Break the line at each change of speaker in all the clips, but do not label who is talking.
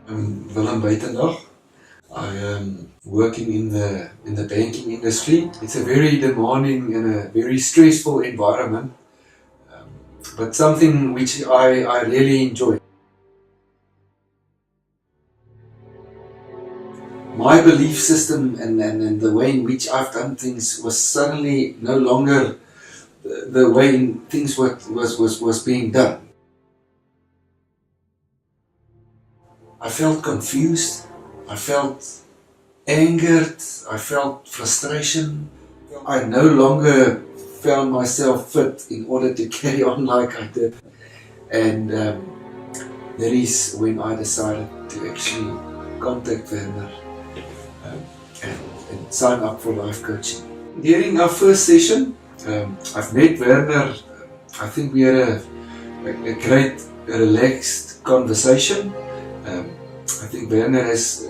I'm Willem. I am working in the banking industry. It's a very demanding and a very stressful environment, but something which I really enjoy. My belief system and the way in which I've done things was suddenly no longer the way in things was being done. I felt confused, I felt angered, I felt frustration. I no longer found myself fit in order to carry on like I did. And that is when I decided to actually contact Werner and sign up for life coaching. During our first session, I've met Werner. I think we had a great, relaxed conversation. I think Werner is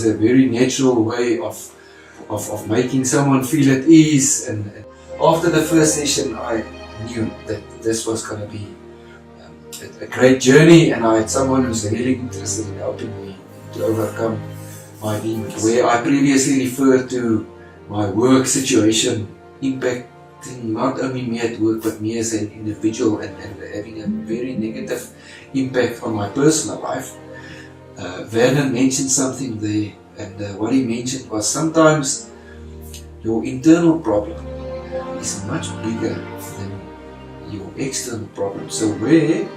a very natural way of making someone feel at ease. And after the first session, I knew that this was going to be a great journey, and I had someone who's really interested in helping me to overcome my demons. Where I previously referred to my work situation impacting not only me at work but me as an individual and having a very negative impact on my personal life. Werner mentioned something there, and what he mentioned was sometimes your internal problem is much bigger than your external problem. So where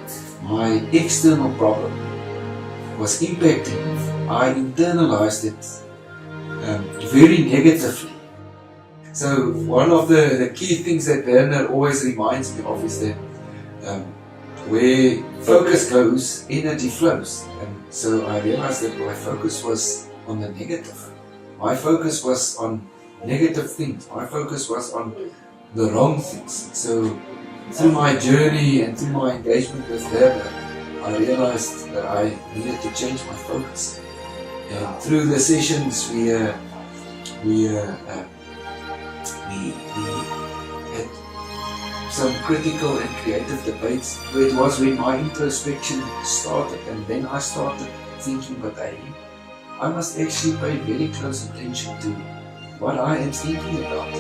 my external problem was impacting, I internalized it very negatively. So one of the key things that Werner always reminds me of is that where focus goes, energy flows. And so I realized that my focus was on the negative. My focus was on negative things. My focus was on the wrong things. So through my journey and through my engagement with Werner, I realized that I needed to change my focus. And through the sessions, we had some critical and creative debates. Where it was when my introspection started, and then I started thinking, but I must actually pay very close attention to what I am thinking about.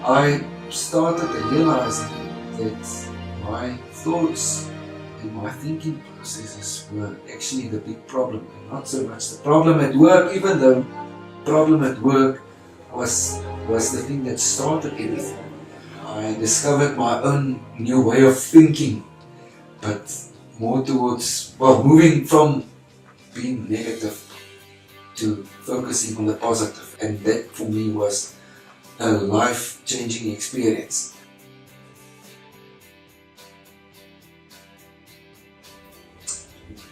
I started realizing that my thoughts and my thinking processes were actually the big problem, and not so much the problem at work, even though the problem at work was the thing that started everything. I discovered my own new way of thinking, but more towards, moving from being negative to focusing on the positive, and that for me was a life-changing experience.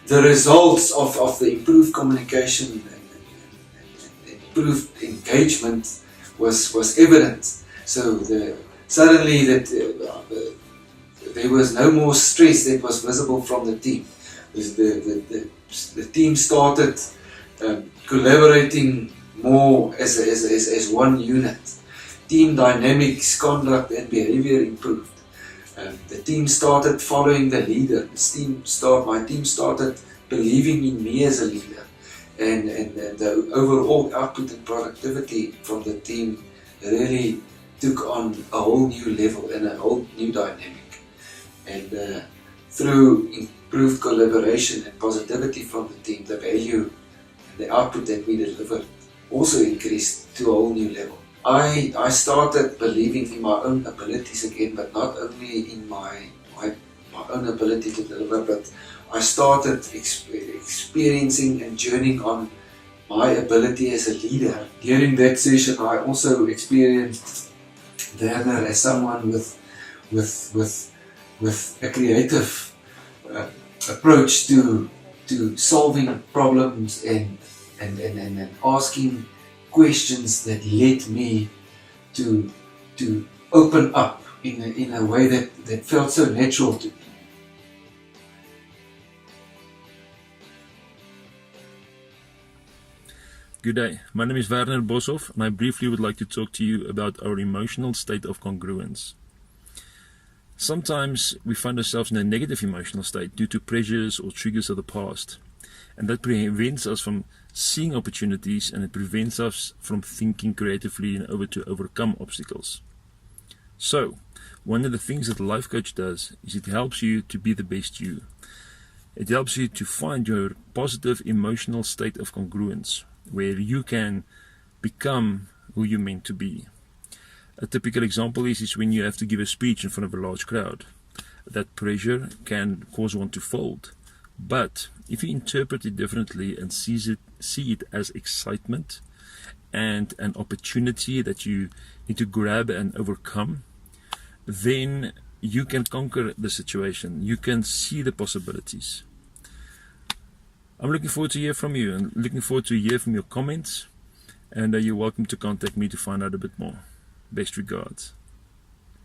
The results of the improved communication and improved engagement was evident. So suddenly there was no more stress that was visible from the team. The team started collaborating more as one unit. Team dynamics, conduct and behavior improved. The team started following the leader. My team started believing in me as a leader, and the overall output and productivity from the team really took on a whole new level and a whole new dynamic. And through improved collaboration and positivity from the team, the value and the output that we delivered also increased to a whole new level. I started believing in my own abilities again, but not only in my own ability to deliver, but I started experiencing and journeying on my ability as a leader. During that session, I also experienced Werner as someone with a creative approach to solving problems and asking questions that led me to open up in a way that felt so natural to me.
Good day, my name is Werner Boshoff, and I briefly would like to talk to you about our emotional state of congruence. Sometimes we find ourselves in a negative emotional state due to pressures or triggers of the past. And that prevents us from seeing opportunities, and it prevents us from thinking creatively in order to overcome obstacles. So, one of the things that a life coach does is it helps you to be the best you. It helps you to find your positive emotional state of congruence, where you can become who you're meant to be. A typical example is when you have to give a speech in front of a large crowd. That pressure can cause one to fold. But if you interpret it differently and see it as excitement and an opportunity that you need to grab and overcome, then you can conquer the situation. You can see the possibilities. I'm looking forward to hear from you, and looking forward to hear from your comments. And you're welcome to contact me to find out a bit more. Best regards.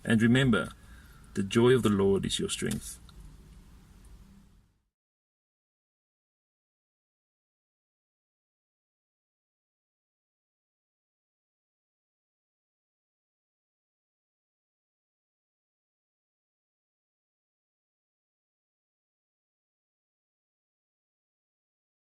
And remember, the joy of the Lord is your strength.